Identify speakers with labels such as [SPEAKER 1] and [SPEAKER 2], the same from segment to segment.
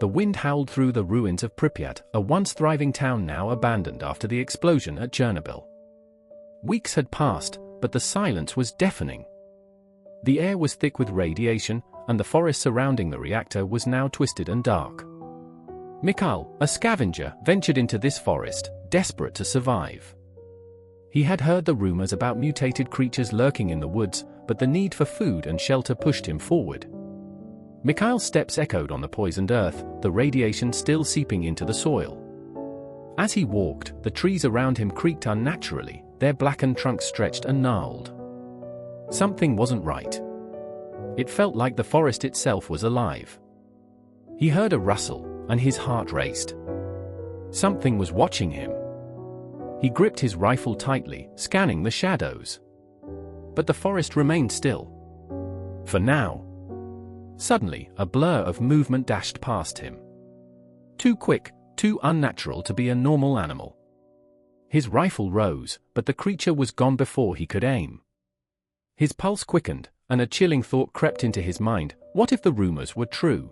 [SPEAKER 1] The wind howled through the ruins of Pripyat, a once thriving town now abandoned after the explosion at Chernobyl. Weeks had passed, but the silence was deafening. The air was thick with radiation, and the forest surrounding the reactor was now twisted and dark. Mikhail, a scavenger, ventured into this forest, desperate to survive. He had heard the rumors about mutated creatures lurking in the woods, but the need for food and shelter pushed him forward. Mikhail's steps echoed on the poisoned earth, the radiation still seeping into the soil. As he walked, the trees around him creaked unnaturally, their blackened trunks stretched and gnarled. Something wasn't right. It felt like the forest itself was alive. He heard a rustle, and his heart raced. Something was watching him. He gripped his rifle tightly, scanning the shadows. But the forest remained still. For now. Suddenly, a blur of movement dashed past him. Too quick, too unnatural to be a normal animal. His rifle rose, but the creature was gone before he could aim. His pulse quickened, and a chilling thought crept into his mind: what if the rumors were true?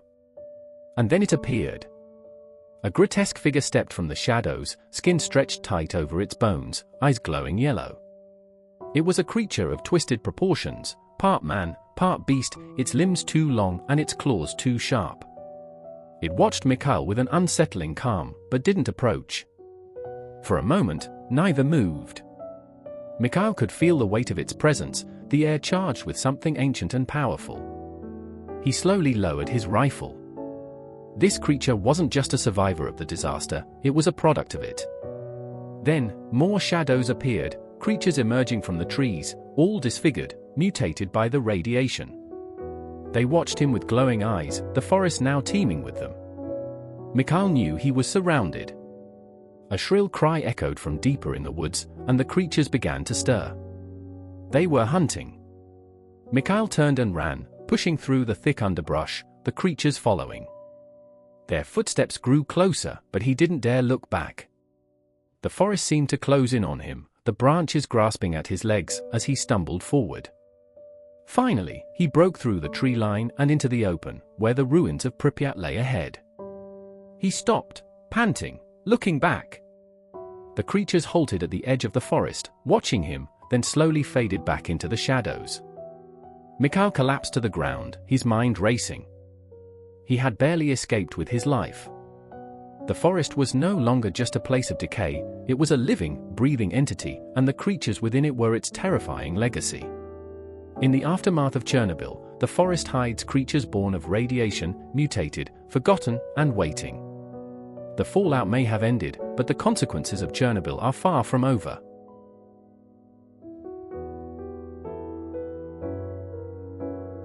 [SPEAKER 1] And then it appeared. A grotesque figure stepped from the shadows, skin stretched tight over its bones, eyes glowing yellow. It was a creature of twisted proportions, part man, part beast, its limbs too long and its claws too sharp. It watched Mikhail with an unsettling calm, but didn't approach. For a moment, neither moved. Mikhail could feel the weight of its presence, the air charged with something ancient and powerful. He slowly lowered his rifle. This creature wasn't just a survivor of the disaster, it was a product of it. Then, more shadows appeared, creatures emerging from the trees, all disfigured, mutated by the radiation. They watched him with glowing eyes, the forest now teeming with them. Mikhail knew he was surrounded. A shrill cry echoed from deeper in the woods, and the creatures began to stir. They were hunting. Mikhail turned and ran, pushing through the thick underbrush, the creatures following. Their footsteps grew closer, but he didn't dare look back. The forest seemed to close in on him, the branches grasping at his legs as he stumbled forward. Finally, he broke through the tree line and into the open, where the ruins of Pripyat lay ahead. He stopped, panting, looking back. The creatures halted at the edge of the forest, watching him, then slowly faded back into the shadows. Mikhail collapsed to the ground, his mind racing. He had barely escaped with his life. The forest was no longer just a place of decay, it was a living, breathing entity, and the creatures within it were its terrifying legacy. In the aftermath of Chernobyl, the forest hides creatures born of radiation, mutated, forgotten, and waiting. The fallout may have ended, but the consequences of Chernobyl are far from over.